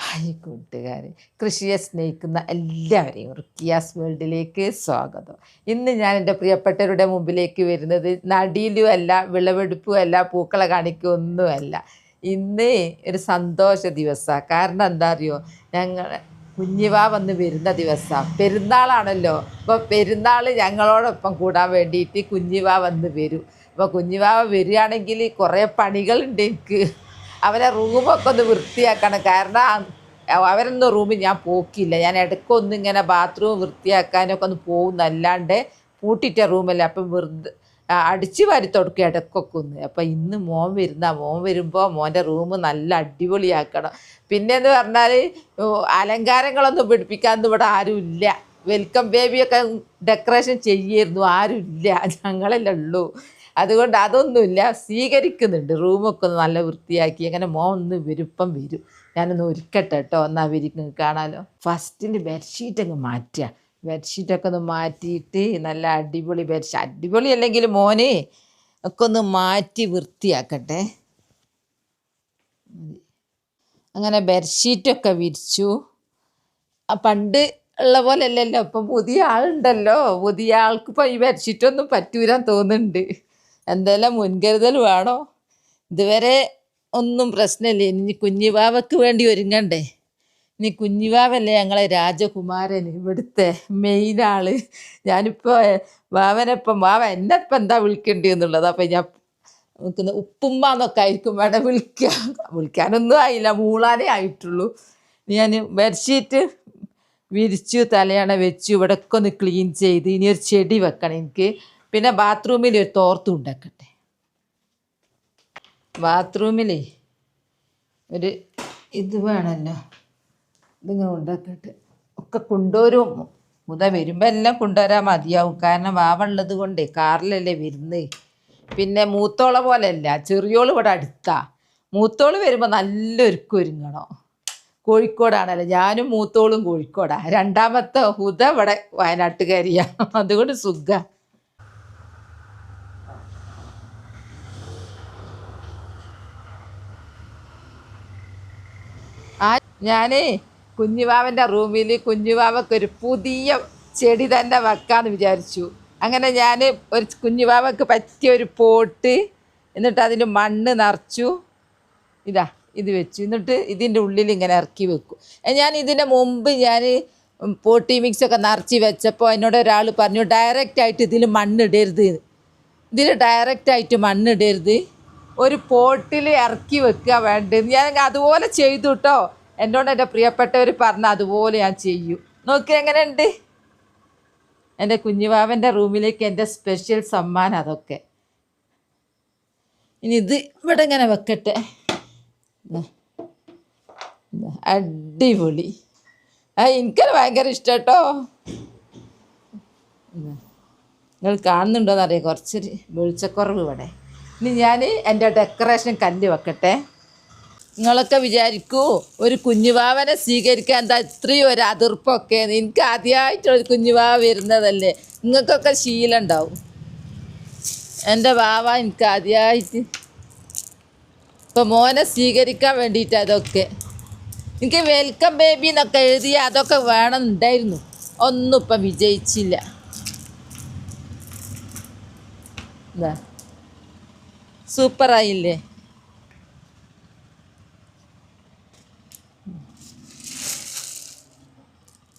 Hi കൂട്ടുകാരെ, കൃഷിയെ സ്നേഹിക്കുന്ന എല്ലാവരെയും റുക്കിയാസ് വേൾഡിലേക്ക് സ്വാഗതം. ഇന്ന് ഞാൻ എൻ്റെ പ്രിയപ്പെട്ടവരുടെ മുമ്പിലേക്ക് വരുന്നത് നടീലും അല്ല, വിളവെടുപ്പും അല്ല, പൂക്കളെ കാണിക്കൊന്നുമല്ല. ഇന്ന് ഒരു സന്തോഷ ദിവസമാണ്. കാരണം എന്താ അറിയോ, ഞങ്ങൾ കുഞ്ഞിവാ വന്ന് വരുന്ന ദിവസമാണ്, പെരുന്നാളാണല്ലോ. അപ്പോൾ പെരുന്നാൾ ഞങ്ങളോടൊപ്പം കൂടാൻ വേണ്ടിയിട്ട് കുഞ്ഞിവാ വന്ന് വരും. അപ്പോൾ കുഞ്ഞിവാവ വരികയാണെങ്കിൽ കുറേ പണികളുണ്ട് എനിക്ക്. അവരെ റൂമൊക്കെ ഒന്ന് വൃത്തിയാക്കണം. കാരണം അവരൊന്നും റൂമിൽ ഞാൻ പോക്കില്ല. ഞാൻ ഇടയ്ക്കൊന്നും ഇങ്ങനെ ബാത്റൂം വൃത്തിയാക്കാനൊക്കെ ഒന്ന് പോകുന്നല്ലാണ്ട് പൂട്ടിയിട്ട റൂമല്ല. അപ്പം വെറുതെ അടിച്ചു വാരി തുടക്കുക ഇടയ്ക്കൊക്കെ ഒന്ന്. അപ്പം ഇന്ന് മോൻ വരുമ്പോൾ മോൻ്റെ റൂം നല്ല അടിപൊളിയാക്കണം. പിന്നെയെന്ന് പറഞ്ഞാൽ അലങ്കാരങ്ങളൊന്നും പിടിപ്പിക്കാനൊന്നും ഇവിടെ ആരും ഇല്ല. വെൽക്കം ബേബിയൊക്കെ ഡെക്കറേഷൻ ചെയ്യായിരുന്നു, ആരും ഇല്ല, ഞങ്ങളല്ലേ ഉള്ളൂ. അതുകൊണ്ട് അതൊന്നുമില്ല, സ്വീകരിക്കുന്നുണ്ട്. റൂമൊക്കെ ഒന്ന് നല്ല വൃത്തിയാക്കി. അങ്ങനെ മോൻ ഒന്ന് വരും. ഞാനൊന്ന് ഒരുക്കട്ടെ കേട്ടോ, എന്നാൽ അവർക്ക് കാണാമല്ലോ. ഫസ്റ്റിന് ബെഡ്ഷീറ്റ് അങ്ങ് മാറ്റുക. ബെഡ്ഷീറ്റൊക്കെ ഒന്ന് മാറ്റിയിട്ട് നല്ല അടിപൊളി അടിപൊളി അല്ലെങ്കിൽ മോന് ഒക്കെ ഒന്ന് മാറ്റി വൃത്തിയാക്കട്ടെ. അങ്ങനെ ബെഡ്ഷീറ്റൊക്കെ വിരിച്ചു. പണ്ട് ഉള്ള പോലെ അല്ലല്ലോ, ഇപ്പം പുതിയ ആളുണ്ടല്ലോ. പുതിയ ആൾക്ക് ഇപ്പം ഈ ബെഡ്ഷീറ്റൊന്നും പറ്റൂരാൻ തോന്നുന്നുണ്ട്. എന്തെല്ലാം മുൻകരുതൽ വേണോ. ഇതുവരെ ഒന്നും പ്രശ്നമില്ല. ഇനി കുഞ്ഞിവാവയ്ക്ക് വേണ്ടി ഒരുങ്ങണ്ടേ. ഇനി കുഞ്ഞിവാവല്ലേ ഞങ്ങളെ രാജകുമാരൻ, ഇവിടുത്തെ മെയിൻ ആള്. ഞാനിപ്പോൾ വാവ എന്നെപ്പം എന്താ വിളിക്കേണ്ടി എന്നുള്ളത്. അപ്പം ഞാൻ നോക്കുന്ന ഉപ്പുമ്മ എന്നൊക്കെ ആയിരിക്കും വേണം വിളിക്കാനൊന്നും ആയില്ല, മൂളാനേ ആയിട്ടുള്ളൂ. ഞാൻ ബെഡ്ഷീറ്റ് വിരിച്ചു, തലയണ വെച്ചു, ഇവിടെയൊക്കെ ഒന്ന് ക്ലീൻ ചെയ്ത്. ഇനി ഒരു ചെടി വെക്കണം എനിക്ക്. പിന്നെ ബാത്റൂമിൽ ഒരു തോർത്തും ഉണ്ടാക്കട്ടെ. ബാത്റൂമിൽ ഒരു ഇത് വേണമല്ലോ, ഇതിങ്ങനെ ഉണ്ടാക്കട്ടെ. ഒക്കെ കൊണ്ടുവരും. വരുമ്പോൾ എല്ലാം കൊണ്ടുവരാൻ മതിയാവും. കാരണം വാവുള്ളത് കൊണ്ട് കാറിലല്ലേ വരുന്നത്. പിന്നെ മൂത്തോളെ പോലെ അല്ല, ചെറിയോൾ ഇവിടെ അടുത്താ. മൂത്തോള് വരുമ്പോൾ നല്ലൊരുക്കം ഒരുങ്ങണം. കോഴിക്കോടാണല്ലോ, ഞാനും മൂത്തോളും കോഴിക്കോടാ. രണ്ടാമത്തെ ഹുദ ഇവിടെ വയനാട്ടുകാരിയാണ്. അതുകൊണ്ട് സുഖ. ഞാൻ കുഞ്ഞുവാവൻ്റെ റൂമിൽ കുഞ്ഞുവാവക്കൊരു പുതിയ ചെടി തന്നെ വെക്കാമെന്ന് വിചാരിച്ചു. അങ്ങനെ ഞാൻ ഒരു കുഞ്ഞുവാവക്ക് പറ്റിയ ഒരു പോട്ട്, എന്നിട്ട് അതിൽ മണ്ണ് നിറച്ചു. ഇത് വെച്ചു. എന്നിട്ട് ഇതിൻ്റെ ഉള്ളിൽ ഇങ്ങനെ ഇറക്കി വെക്കും. ഞാൻ ഇതിൻ്റെ മുമ്പ് പോട്ടി മിക്സൊക്കെ നിറച്ച് വെച്ചപ്പോൾ എന്നോട് ഒരാൾ പറഞ്ഞു, ഡയറക്റ്റായിട്ട് ഇതിൽ മണ്ണിടരുത്, മണ്ണിടരുത്, ഒരു പോട്ടിൽ ഇറക്കി വെക്കുക വേണ്ടത്. ഞാൻ അതുപോലെ ചെയ്തു കേട്ടോ. എന്നോട് എൻ്റെ പ്രിയപ്പെട്ടവർ പറഞ്ഞ അതുപോലെ ഞാൻ ചെയ്യും. നോക്കി എങ്ങനെയുണ്ട് എൻ്റെ കുഞ്ഞുവാവൻ്റെ റൂമിലേക്ക് എൻ്റെ സ്പെഷ്യൽ സമ്മാനം അതൊക്കെ. ഇനി ഇത് ഇവിടെ ഇങ്ങനെ വെക്കട്ടെ. അടിപൊളി. എനിക്കത് ഭയങ്കര ഇഷ്ടം കേട്ടോ. നിങ്ങൾ കാണുന്നുണ്ടോയെന്നറിയാം, കുറച്ചൊരു വെളിച്ചക്കുറവ് ഇവിടെ. ഇനി ഞാൻ എൻ്റെ ഡെക്കറേഷൻ കല്ല് വെക്കട്ടെ. നിങ്ങളൊക്കെ വിചാരിക്കൂ ഒരു കുഞ്ഞുവാവനെ സ്വീകരിക്കാൻ എന്താ ഇത്രയും ഒരു അതിർപ്പൊക്കെ. എനിക്ക് ആദ്യമായിട്ടൊരു കുഞ്ഞുവാവ വരുന്നതല്ലേ, നിങ്ങൾക്കൊക്കെ ശീലം ഉണ്ടാവും. എൻ്റെ വാവ എനിക്ക് ആദ്യമായിട്ട് ഇപ്പോൾ മോനെ സ്വീകരിക്കാൻ വേണ്ടിയിട്ട് അതൊക്കെ. എനിക്ക് വെൽക്കം ബേബി എന്നൊക്കെ എഴുതിയ അതൊക്കെ വേണമെന്നുണ്ടായിരുന്നു, ഒന്നും ഇപ്പം വിജയിച്ചില്ല. എന്താ സൂപ്പറായില്ലേ.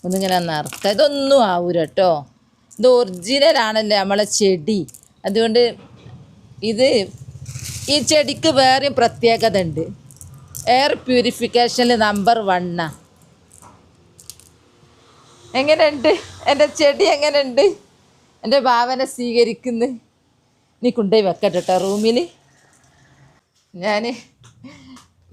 ഒന്നിങ്ങനെ നിറക്കുക. ഇതൊന്നും ആവൂല കേട്ടോ, ഇത് ഒറിജിനലാണല്ലേ നമ്മളെ ചെടി. അതുകൊണ്ട് ഈ ചെടിക്ക് വേറെയും പ്രത്യേകത ഉണ്ട്. എയർ പ്യൂരിഫിക്കേഷനിൽ നമ്പർ 1. എങ്ങനെയുണ്ട് എൻ്റെ ചെടി? എങ്ങനെയുണ്ട് എൻ്റെ ഭാവനെ സ്വീകരിക്കുന്നത്? നീ കൊണ്ടുപോയി വെക്കട്ടെ കേട്ടോ റൂമിൽ. ഞാൻ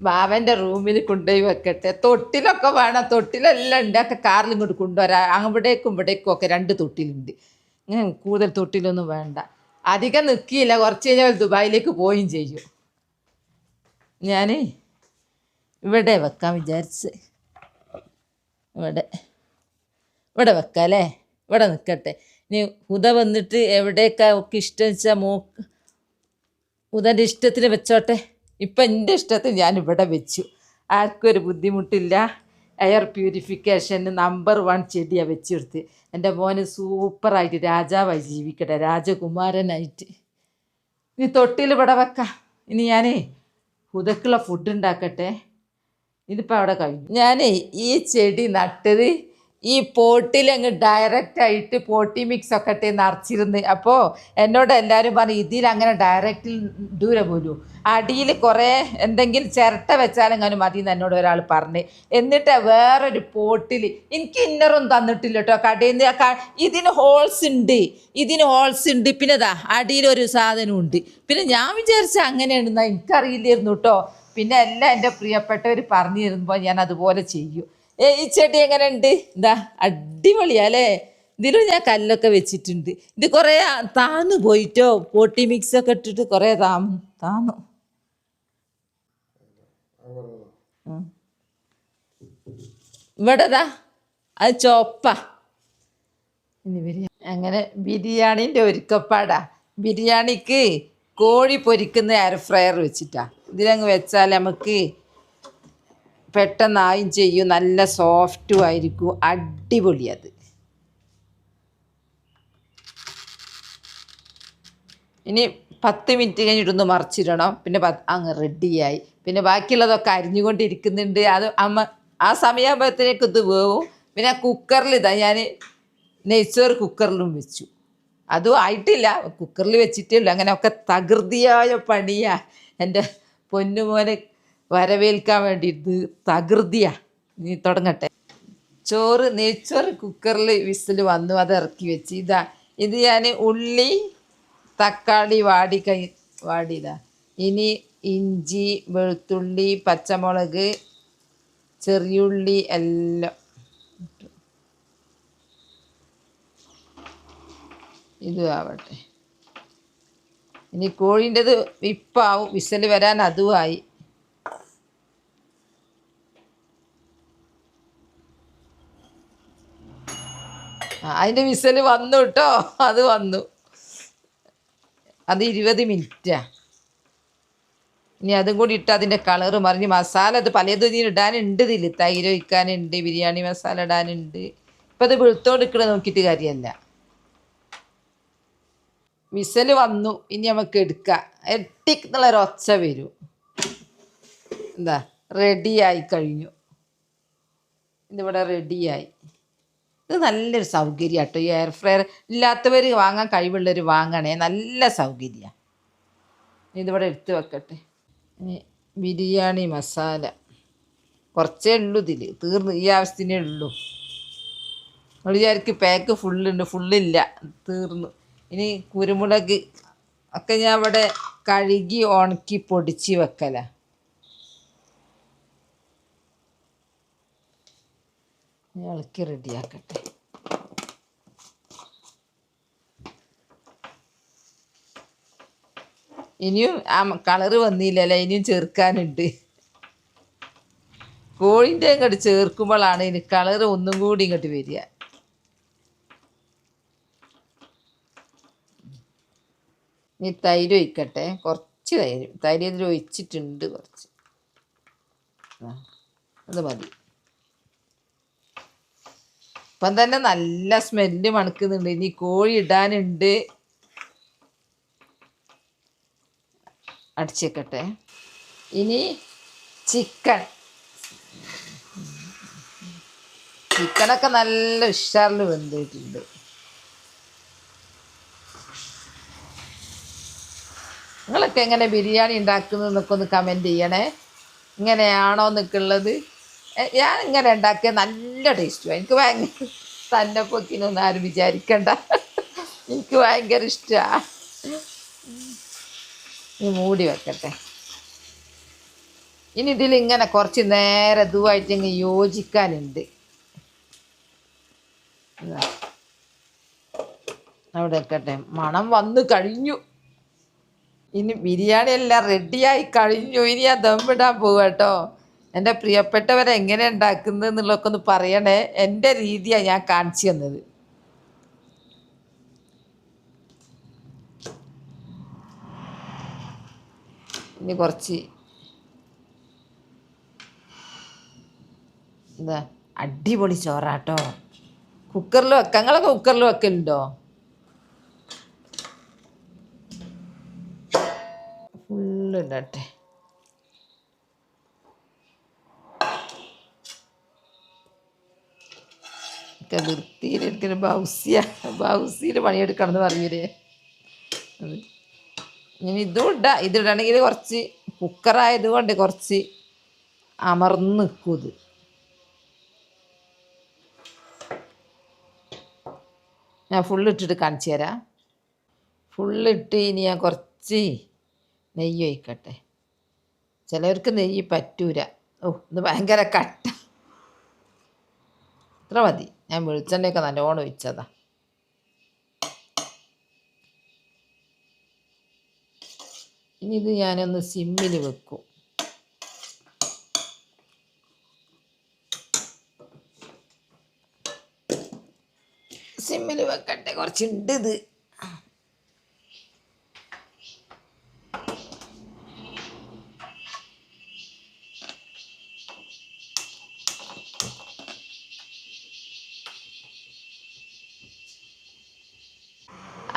ഭാവൻ്റെ റൂമിൽ കൊണ്ടുപോയി വെക്കട്ടെ. തൊട്ടിലൊക്കെ വേണം, തൊട്ടിലെല്ലാം ഉണ്ട്. ഒക്കെ കാറിൽ ഇങ്ങോട്ട് കൊണ്ടുവരാം. അവിടേക്കും ഇവിടേക്കും ഒക്കെ 2 തൊട്ടിലുണ്ട്. ഇങ്ങനെ കൂടുതൽ തൊട്ടിലൊന്നും വേണ്ട. അധികം നിൽക്കിയില്ല, കുറച്ച് കഴിഞ്ഞാൽ ദുബായിലേക്ക് പോവുകയും ചെയ്യും. ഞാൻ ഇവിടെ വെക്കാൻ വിചാരിച്ച്. ഇവിടെ വെക്കാം അല്ലേ, ഇവിടെ നിൽക്കട്ടെ. ഇനി ഹുദ വന്നിട്ട് എവിടേക്കാ ഒക്കെ ഇഷ്ടം വെച്ചാൽ ഹുദൻ്റെ ഇഷ്ടത്തിന് വെച്ചോട്ടെ. ഇപ്പം എൻ്റെ ഇഷ്ടത്തിന് ഞാൻ ഇവിടെ വെച്ചു. ആർക്കും ഒരു ബുദ്ധിമുട്ടില്ല. എയർ പ്യൂരിഫിക്കേഷന് നമ്പർ 1 ചെടിയാണ് വെച്ചെടുത്ത്. എൻ്റെ മോന് സൂപ്പറായിട്ട് രാജാവായി ജീവിക്കട്ടെ, രാജകുമാരനായിട്ട്. ഇനി തൊട്ടിൽ ഇവിടെ വെക്കാം. ഇനി ഞാനേ ഉദക്കുള്ള ഫുഡ് ഉണ്ടാക്കട്ടെ. ഇതിപ്പോൾ അവിടെ കഴിഞ്ഞു. ഞാനേ ഈ ചെടി നട്ടത് ഈ പോട്ടിലങ്ങ് ഡയറക്റ്റായിട്ട് പോട്ടി മിക്സ് ഒക്കെ ഇട്ട് നിറച്ചിരുന്ന്. അപ്പോൾ എന്നോട് എല്ലാവരും പറഞ്ഞു ഇതിലങ്ങനെ ഡയറക്റ്റിൽ ദൂരെ പോലും അടിയിൽ കുറേ എന്തെങ്കിലും ചിരട്ട വെച്ചാലെങ്ങാനും മതി എന്ന് എന്നോട് ഒരാൾ പറഞ്ഞ്. എന്നിട്ട് വേറൊരു പോട്ടിൽ എനിക്ക് ഇന്നറൊന്നും തന്നിട്ടില്ല കേട്ടോ കടയിൽ നിന്ന്. ഇതിന് ഹോൾസ് ഉണ്ട്. പിന്നെ ഇതാ അടിയിലൊരു സാധനമുണ്ട്. പിന്നെ ഞാൻ വിചാരിച്ച അങ്ങനെയാണെന്നാ എനിക്കറിയില്ലായിരുന്നു കേട്ടോ. പിന്നെ എല്ലാം എൻ്റെ പ്രിയപ്പെട്ടവർ പറഞ്ഞു തരുമ്പോൾ ഞാൻ അതുപോലെ ചെയ്യും. ഈ ചെടി എങ്ങനെ ഉണ്ട്? എന്താ അടിപൊളിയാ അല്ലേ? ഇതിലും ഞാൻ കല്ലൊക്കെ വെച്ചിട്ടുണ്ട്. ഇത് കുറേ താന്നു പോയിട്ടോ, പോട്ടി മിക്സൊക്കെ ഇട്ടിട്ട് കുറേ താന്നു. ഇവിടെതാ അത് ചോപ്പാ. ഇനി അങ്ങനെ ബിരിയാണീൻ്റെ ഒരുക്കപ്പാടാ. ബിരിയാണിക്ക് കോഴി പൊരിക്കുന്ന എയർ ഫ്രയർ വെച്ചിട്ടാ. ഇതിലങ്ങ് വെച്ചാൽ നമുക്ക് പെട്ടെന്നായും ചെയ്യും, നല്ല സോഫ്റ്റും ആയിരിക്കും, അടിപൊളി. അത് ഇനി 10 മിനിറ്റ് കഴിഞ്ഞിട്ടൊന്ന് മറിച്ചിടണം. പിന്നെ അങ്ങ് റെഡിയായി. പിന്നെ ബാക്കിയുള്ളതൊക്കെ അരിഞ്ഞുകൊണ്ടിരിക്കുന്നുണ്ട്. അത് ആ സമയമാകുമ്പോഴത്തേക്ക് ഇത് വേവും. പിന്നെ കുക്കറിൽ ഇതാ ഞാൻ നെയ്ച്ചോറ് കുക്കറിലും വെച്ചു. അതും ആയിട്ടില്ല, കുക്കറിൽ വെച്ചിട്ടേ ഉള്ളൂ. അങ്ങനെയൊക്കെ തകൃതിയായ പണിയാ. എൻ്റെ പൊന്നുമോനെ വരവേൽക്കാൻ വേണ്ടിയിട്ട് തകൃതിയാ. നീ തുടങ്ങട്ടെ. നെയ്ച്ചോറ് കുക്കറിൽ വിസിൽ വന്നു, അത് ഇറക്കി വെച്ച്. ഇത് ഞാൻ ഉള്ളി തക്കാളി വാടിയതാ. ഇനി ഇഞ്ചി വെളുത്തുള്ളി പച്ചമുളക് ചെറിയുള്ളി എല്ലാം ഇതും ആവട്ടെ. ഇനി കോഴീൻ്റെത് ഇപ്പാവും, വിസിൽ വരാൻ അതുമായി. അതിൻ്റെ വിസിൽ വന്നു കേട്ടോ, അത് വന്നു. അത് 20 മിനിറ്റാ. ഇനി അതും കൂടി ഇട്ട് അതിൻ്റെ കളറ് മറിഞ്ഞ് മസാല അത് പലതും ഇതിന് ഇടാനുണ്ട്. ഇതിൽ തൈര് ഒഴിക്കാനുണ്ട്, ബിരിയാണി മസാല ഇടാനുണ്ട്. ഇപ്പം അത് വെളുത്തോണ്ട് നിൽക്കണ നോക്കിയിട്ട് കാര്യമല്ല. വിസിൽ വന്നു. ഇനി നമുക്ക് എടുക്കാം. എട്ടിക്ക് എന്നുള്ളൊരു ഒച്ച വരും. എന്താ റെഡിയായി കഴിഞ്ഞു. ഇതിവിടെ റെഡിയായി. ഇത് നല്ലൊരു സൗകര്യം കേട്ടോ. ഈ എയർ ഫ്രയർ ഇല്ലാത്തവർ വാങ്ങാൻ കഴിവുള്ളവർ വാങ്ങണേ, നല്ല സൗകര്യമാണ്. ഇതിവിടെ എടുത്ത് വെക്കട്ടെ. ഇനി ബിരിയാണി മസാല കുറച്ചേ ഉള്ളൂ, ഇതിൽ തീർന്നു. ഈ ആവശ്യത്തിനേ ഉള്ളൂ. നമ്മൾ വിചാരിക്കും പാക്ക് ഫുള്ളുണ്ട്, ഫുള്ളില്ല, തീർന്നു. ഇനി കുരുമുളക് ഒക്കെ ഞാൻ ഇവിടെ കഴുകി ഉണക്കി പൊടിച്ച് വെക്കല. ഇളക്കി റെഡിയാക്കട്ടെ. ഇനിയും ആ കളറ് വന്നില്ലല്ലോ, ഇനിയും ചേർക്കാനുണ്ട്. കോഴിൻ്റെ ഇങ്ങോട്ട് ചേർക്കുമ്പോഴാണ് ഇനി കളറ് ഒന്നും കൂടി ഇങ്ങോട്ട് വരിക. ഇനി തൈര് ഒഴിക്കട്ടെ. കുറച്ച് തൈര് ഇതിൽ ഒഴിച്ചിട്ടുണ്ട് കുറച്ച്. അത് മതി. ഇപ്പം തന്നെ നല്ല സ്മെല്ല് മണക്കുന്നുണ്ട്. ഇനി കോഴി ഇടാനുണ്ട്. അടിച്ചേക്കട്ടെ. ഇനി ചിക്കനൊക്കെ നല്ല ഉഷാറിൽ വെന്തിട്ടുണ്ട്. നിങ്ങളൊക്കെ എങ്ങനെ ബിരിയാണി ഉണ്ടാക്കുന്നതെന്നൊക്കെ ഒന്ന് കമൻറ്റ് ചെയ്യണേ. ഇങ്ങനെയാണോ എന്നൊക്കെയുള്ളത്. ഞാൻ ഇങ്ങനെ ഉണ്ടാക്കിയ നല്ല ടേസ്റ്റുമാണ്. എനിക്ക് ഭയങ്കര തന്നെ പൊക്കിനൊന്നും ആരും വിചാരിക്കണ്ട, എനിക്ക് ഭയങ്കര ഇഷ്ടമാണ്. മൂടി വെക്കട്ടെ. ഇനി ഇതിലിങ്ങനെ കുറച്ച് നേരം ഇതുമായിട്ട് ഇങ്ങനെ യോജിക്കാനുണ്ട്. അവിടെ വെക്കട്ടെ. മണം വന്നു കഴിഞ്ഞു. ഇനി ബിരിയാണി എല്ലാം റെഡിയായി കഴിഞ്ഞു. ഇനി ഞാൻ ദമ്മിടാൻ പോകും കേട്ടോ. എൻ്റെ പ്രിയപ്പെട്ടവരെ എങ്ങനെ ഉണ്ടാക്കുന്നത് എന്നുള്ളതൊക്കെ ഒന്ന് പറയണേ. എൻ്റെ രീതിയാണ് ഞാൻ കാണിച്ചു തന്നത്. ഇനി കുറച്ച് എന്താ അടിപൊളി ചോറാട്ടോ. കുക്കറിൽ വെക്കാം. നിങ്ങളൊക്കെ കുക്കറിൽ വെക്കലുണ്ടോ? ഫുള്ള് ഇടട്ടെ. വൃത്തിയിലെടുക്കുന്ന ബൗസിയിൽ പണിയെടുക്കണം എന്ന് പറയൂലേ അത്. ഇനി ഇതും ഇതിടണമെങ്കിൽ കുറച്ച് കുക്കറായത് കൊണ്ട് കുറച്ച് അമർന്ന് നിൽക്കും ഇത്. ഞാൻ ഫുള്ളിട്ടിട്ട് കാണിച്ചു തരാം. ഫുള്ളിട്ട് ഇനി ഞാൻ കുറച്ച് നെയ്യ് ഒഴിക്കട്ടെ. ചിലവർക്ക് നെയ്യ് പറ്റൂല. ഓ ഇത് ഭയങ്കര കട്ട. ഇത്ര മതി. ഞാൻ വെളിച്ചെണ്ണയൊക്കെ നല്ലോണം ഒഴിച്ചതാ. ഇനി ഇത് ഞാനൊന്ന് സിമ്മിൽ വെക്കും. സിമ്മിൽ വെക്കട്ടെ. കുറച്ചുണ്ട് ഇത്.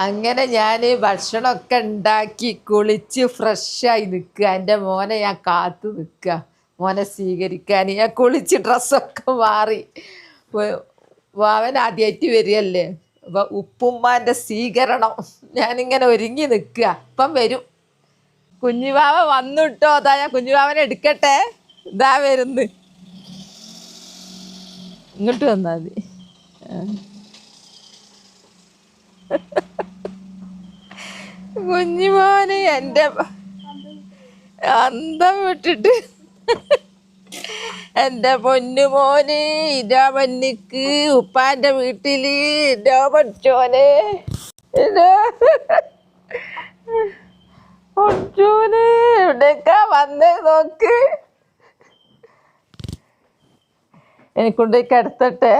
അങ്ങനെ ഞാൻ ഭക്ഷണമൊക്കെ ഉണ്ടാക്കി കുളിച്ച് ഫ്രഷായി നിൽക്കുക. എൻ്റെ മോനെ ഞാൻ കാത്തു നിൽക്കുക, മോനെ സ്വീകരിക്കാൻ. ഞാൻ കുളിച്ച് ഡ്രസ്സൊക്കെ മാറി. അവൻ ആദ്യമായിട്ട് വരികയല്ലേ, അപ്പോൾ ഉപ്പുമ്മാൻ്റെ സ്വീകരണം. ഞാനിങ്ങനെ ഒരുങ്ങി നിൽക്കുക. ഇപ്പം വരും. കുഞ്ഞുവാവ വന്നു കേട്ടോ. അതാ ഞാൻ കുഞ്ഞുവാവനെ എടുക്കട്ടെ. ഇതാ വരുന്ന്. ഇങ്ങോട്ട് വന്നാൽ മതി. കുഞ്ഞുമോന് എൻ്റെ അന്തം വിട്ടിട്ട് എൻ്റെ പൊന്നുമോന് ഇതാ പന്നിക്ക് ഉപ്പാൻ്റെ വീട്ടില് ഇതാ പഠിച്ചോനെ പഠിച്ചോന് എവിടേക്കാ വന്നേ നോക്ക്. എനിക്കൊണ്ടേ കിടത്തട്ടെ.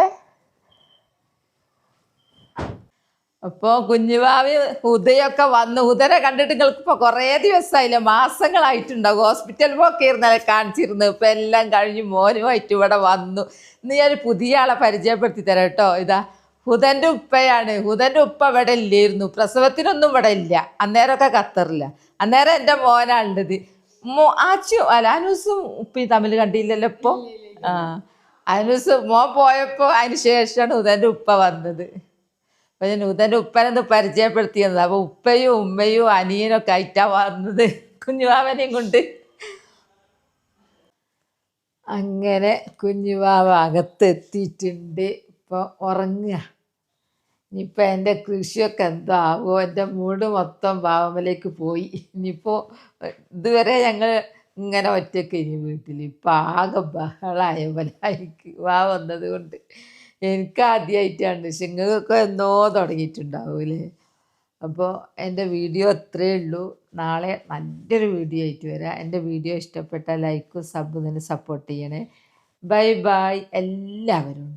അപ്പോൾ കുഞ്ഞുവാവി ഉദയൊക്കെ വന്ന് ഉദരെ കണ്ടിട്ട് നിങ്ങൾക്ക് ഇപ്പോൾ കുറേ ദിവസമായില്ലേ, മാസങ്ങളായിട്ടുണ്ടാവും. ഹോസ്പിറ്റൽ പോക്കെ ഇരുന്നാലേ കാണിച്ചിരുന്നു. ഇപ്പം എല്ലാം കഴിഞ്ഞ് മോനുമായിട്ട് ഇവിടെ വന്നു. ഇന്ന് ഞാൻ പുതിയ ആളെ പരിചയപ്പെടുത്തി തരാം കേട്ടോ. ഇതാ ഹുദൻ്റെ ഉപ്പയാണ്. ഹുദൻ്റെ ഉപ്പ ഇവിടെ ഇല്ലായിരുന്നു, പ്രസവത്തിനൊന്നും ഇവിടെ ഇല്ല. അന്നേരമൊക്കെ ഖത്തറില്ല. അന്നേരം എൻ്റെ മോനാണുള്ളത്. ആച്ചു അല്ല അനൂസും ഉപ്പയും തമ്മിൽ കണ്ടില്ലല്ലോ ഇപ്പോൾ. അനൂസ് മോൻ പോയപ്പോൾ അതിന് ശേഷമാണ് ഹുദൻ്റെ ഉപ്പ വന്നത്. അപ്പോൾ ഞാൻ ഹുദൻ്റെ ഉപ്പനെന്ന് പരിചയപ്പെടുത്തിയത്. അപ്പോൾ ഉപ്പയും ഉമ്മയും അനിയനൊക്കെ ആയിട്ടാണ് വന്നത് കുഞ്ഞുവാവനെയും കൊണ്ട്. അങ്ങനെ കുഞ്ഞുവാവ അകത്തെത്തിയിട്ടുണ്ട്. ഇപ്പോൾ ഉറങ്ങുക. ഇനിയിപ്പോൾ എൻ്റെ കൃഷിയൊക്കെ എന്താവോ. എൻ്റെ മൂട് മൊത്തം പാവമ്മലേക്ക് പോയി. ഇനിയിപ്പോൾ ഇതുവരെ ഞങ്ങൾ ഇങ്ങനെ ഒറ്റയ്ക്ക് ഇനി വീട്ടിൽ. ഇപ്പം ആകെ ബഹളായ പോലായിക്ക് വന്നത് കൊണ്ട്. എനിക്ക് ആദ്യമായിട്ടാണ്. പക്ഷെ നിങ്ങൾക്കൊക്കെ എന്നോ തുടങ്ങിയിട്ടുണ്ടാവൂലേ. അപ്പോൾ എൻ്റെ വീഡിയോ അത്രയേ ഉള്ളൂ. നാളെ നല്ലൊരു വീഡിയോ ആയിട്ട് വരാം. എൻ്റെ വീഡിയോ ഇഷ്ടപ്പെട്ടാൽ ലൈക്കും സബും തന്നെ സപ്പോർട്ട് ചെയ്യണേ. ബൈ ബൈ എല്ലാവരും.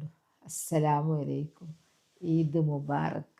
അസ്സലാമു അലൈക്കും. ഈദ് മുബാറക്.